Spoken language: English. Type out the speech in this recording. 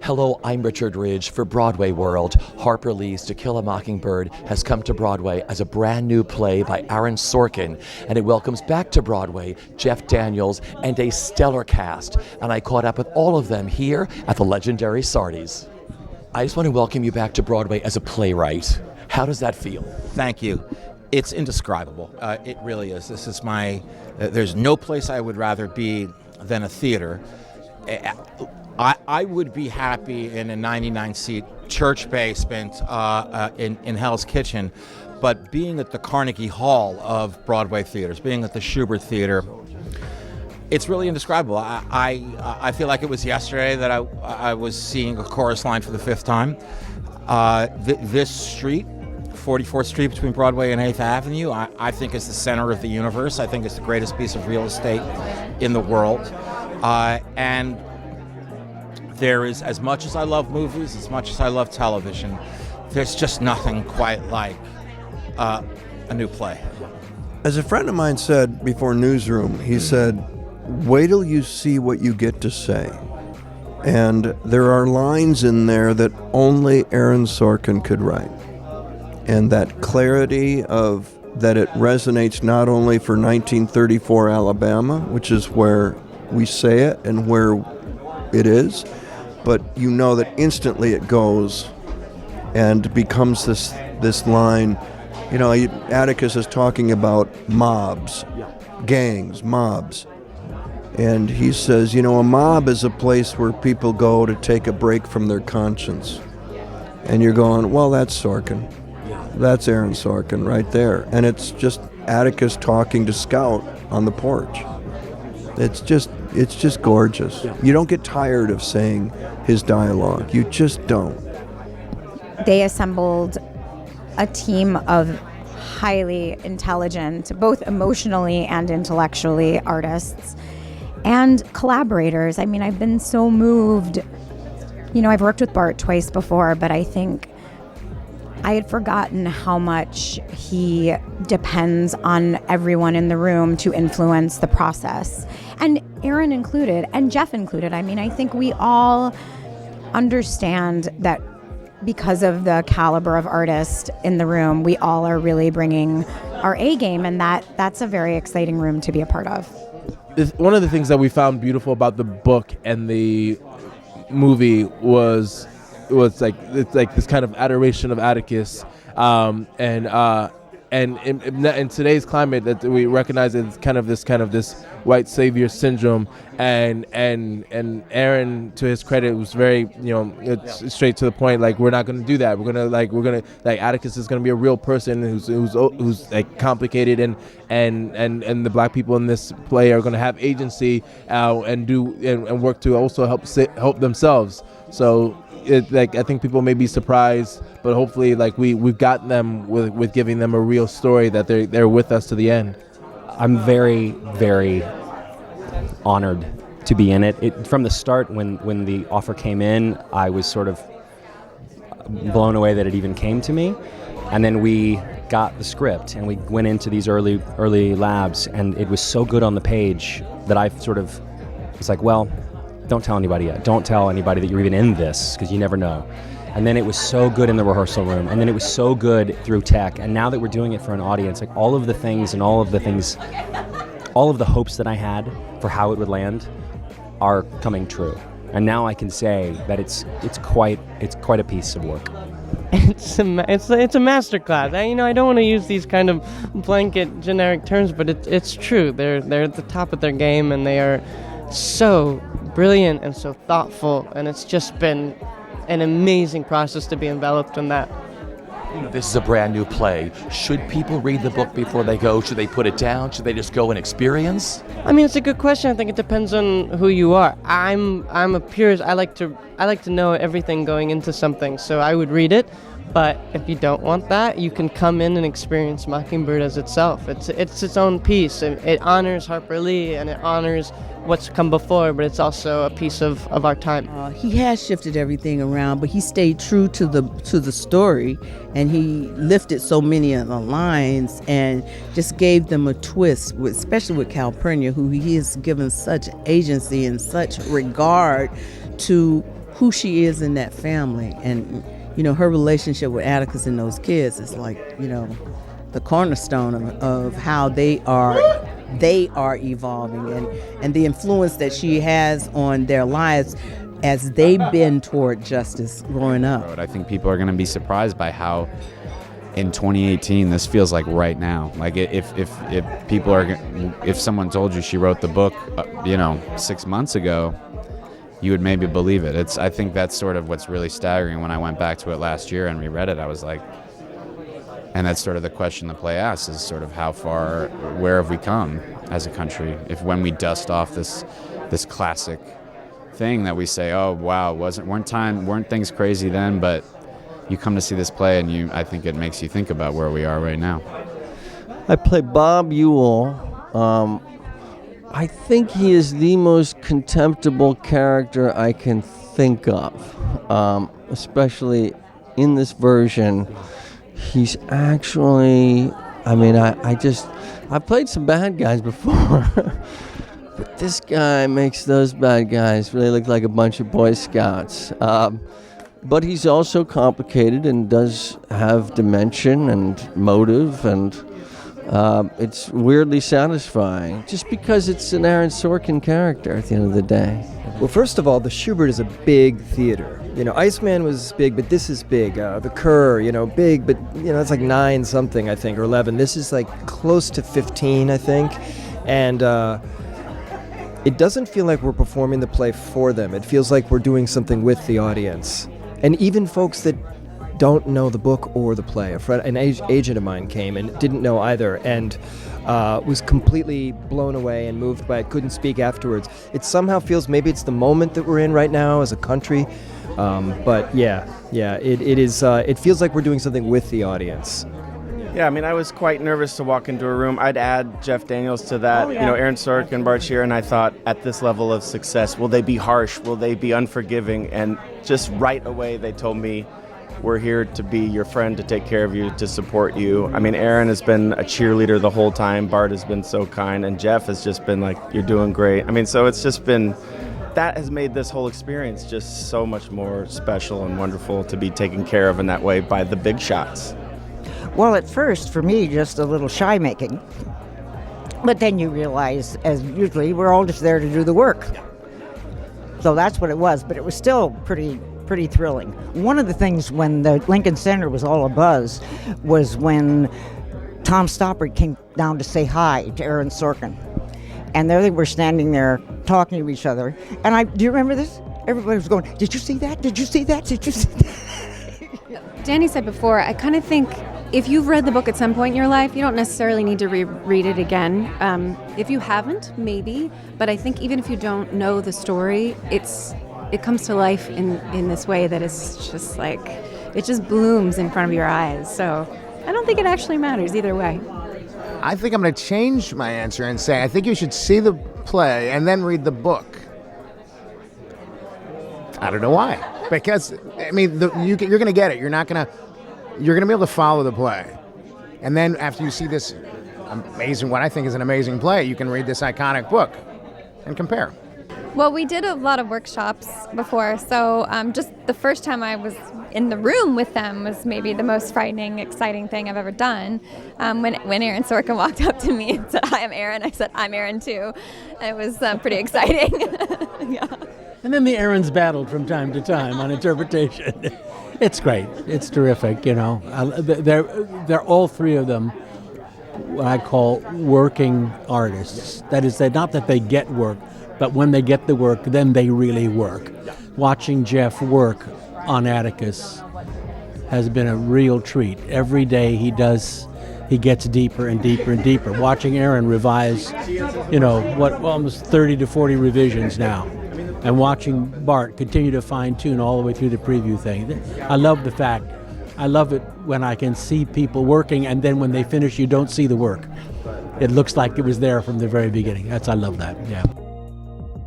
Hello, I'm Richard Ridge for BroadwayWorld. Harper Lee's To Kill a Mockingbird has come to Broadway as a brand new play by Aaron Sorkin, and it welcomes back to Broadway Jeff Daniels and a stellar cast. And I caught up with all of them here at the legendary Sardi's. I just want to welcome you back to Broadway as a playwright. How does that feel? Thank you. It's indescribable. It really is. This is there's no place I would rather be than a theater. I would be happy in a 99-seat church basement in Hell's Kitchen, but being at the Carnegie Hall of Broadway theaters, being at the Shubert Theatre, it's really indescribable. I feel like it was yesterday that I was seeing a chorus line for the fifth time. This street, 44th Street between Broadway and 8th Avenue, I think is the center of the universe. I think it's the greatest piece of real estate in the world. And there is, as much as I love movies, as much as I love television, there's just nothing quite like a new play. As a friend of mine said before Newsroom, he said, wait till you see what you get to say. And there are lines in there that only Aaron Sorkin could write. And that clarity of that it resonates not only for 1934 Alabama, which is where we say it and where it is, but you know that instantly it goes and becomes this line. You know, Atticus is talking about mobs, gangs, mobs. And he says, you know, a mob is a place where people go to take a break from their conscience. And you're going, well, that's Sorkin. That's Aaron Sorkin right there. And it's just Atticus talking to Scout on the porch. It's just gorgeous. You don't get tired of saying his dialogue. You just don't. They assembled a team of highly intelligent, both emotionally and intellectually, artists and collaborators. I mean, I've been so moved. You know, I've worked with Bart twice before, but I think I had forgotten how much he depends on everyone in the room to influence the process. And Aaron included, and Jeff included. I mean, I think we all understand that because of the caliber of artist in the room, we all are really bringing our A game, and that's a very exciting room to be a part of. One of the things that we found beautiful about the book and the movie was like it's like this kind of adoration of Atticus, and in today's climate that we recognize it's kind of this white savior syndrome, and Aaron, to his credit, was very, you know, it's straight to the point. Like, we're not going to do that. We're gonna Atticus is going to be a real person who's like complicated, and the black people in this play are going to have agency and work to also help themselves. So I think people may be surprised, but hopefully, like we've gotten them with giving them a real story that they're with us to the end. I'm very, very honored to be in it. From the start, when the offer came in, I was sort of blown away that it even came to me. And then we got the script and we went into these early labs, and it was so good on the page that I sort of was like, well, don't tell anybody yet. Don't tell anybody that you're even in this, because you never know. And then it was so good in the rehearsal room, and then it was so good through tech. And now that we're doing it for an audience, like all of the hopes that I had for how it would land are coming true. And now I can say that it's quite a piece of work. It's a masterclass. I don't want to use these kind of blanket generic terms, but it's true. They're at the top of their game, and they are so brilliant and so thoughtful, and it's just been an amazing process to be enveloped in that. This is a brand new play. Should people read the book before they go? Should they put it down? Should they just go and experience? I mean, it's a good question. I think it depends on who you are. I'm a purist. I like to know everything going into something, so I would read it. But if you don't want that, you can come in and experience Mockingbird as itself. It's its own piece. It honors Harper Lee, and it honors what's come before, but it's also a piece of our time. He has shifted everything around, but he stayed true to the story, and he lifted so many of the lines and just gave them a twist, especially with Calpurnia, who he has given such agency and such regard to who she is in that family. And, you know, her relationship with Atticus and those kids is like, you know, the cornerstone of how they are evolving, and the influence that she has on their lives as they bend toward justice growing up. I think people are going to be surprised by how in 2018 this feels like right now. Like if people are, if someone told you she wrote the book 6 months ago, you would maybe believe it. I think that's sort of what's really staggering. When I went back to it last year and reread it, I was like, and that's sort of the question the play asks, is sort of how far, where have we come as a country? If when we dust off this classic thing that we say, oh wow, weren't things crazy then? But you come to see this play, and I think it makes you think about where we are right now. I play Bob Ewell. I think he is the most contemptible character I can think of, especially in this version. He's actually, I've played some bad guys before, but this guy makes those bad guys really look like a bunch of Boy Scouts. But he's also complicated and does have dimension and motive, and it's weirdly satisfying, just because it's an Aaron Sorkin character at the end of the day. Well, first of all, the Shubert is a big theater. You know, Iceman was big, but this is big. The Kerr, big, but, it's like 9 something, I think, or 11. This is like close to 15, I think. And it doesn't feel like we're performing the play for them. It feels like we're doing something with the audience. And even folks that don't know the book or the play. An agent of mine came and didn't know either, and was completely blown away and moved by it, couldn't speak afterwards. It somehow feels, maybe it's the moment that we're in right now as a country, but it feels like we're doing something with the audience. Yeah, I was quite nervous to walk into a room. I'd add Jeff Daniels to that. Aaron Sorkin, Bart Sheeran, and I thought, at this level of success, will they be harsh? Will they be unforgiving? And just right away they told me, we're here to be your friend, to take care of you, to support you. Aaron has been a cheerleader the whole time. Bart has been so kind, and Jeff has just been like, you're doing great. So it's just been, that has made this whole experience just so much more special and wonderful to be taken care of in that way by the big shots. Well, at first, for me, just a little shy making. But then you realize, as usually, we're all just there to do the work. So that's what it was, but it was still pretty thrilling. One of the things when the Lincoln Center was all abuzz was when Tom Stoppard came down to say hi to Aaron Sorkin. And there they were standing there talking to each other. And do you remember this? Everybody was going, did you see that? Did you see that? Did you see that? Danny said before, I kind of think if you've read the book at some point in your life, you don't necessarily need to reread it again. If you haven't, maybe. But I think even if you don't know the story, it comes to life in this way that is just like, it just blooms in front of your eyes. So I don't think it actually matters either way. I think I'm going to change my answer and say I think you should see the play and then read the book. I don't know why. Because, you're going to get it. You're going to be able to follow the play. And then after you see this amazing, what I think is an amazing play, you can read this iconic book and compare. Well, we did a lot of workshops before, so just the first time I was in the room with them was maybe the most frightening, exciting thing I've ever done. When Aaron Sorkin walked up to me and said, "Hi, I'm Aaron," I said, "I'm Aaron too." It was pretty exciting. Yeah. And then the Aarons battled from time to time on interpretation. It's great. It's terrific. They're all three of them what I call working artists. That is, not that they get work, but when they get the work, then they really work. Watching Jeff work on Atticus has been a real treat. Every day he gets deeper and deeper and deeper. Watching Aaron revise, almost 30 to 40 revisions now. And watching Bart continue to fine-tune all the way through the preview thing. I love it when I can see people working, and then when they finish, you don't see the work. It looks like it was there from the very beginning. I love that, yeah.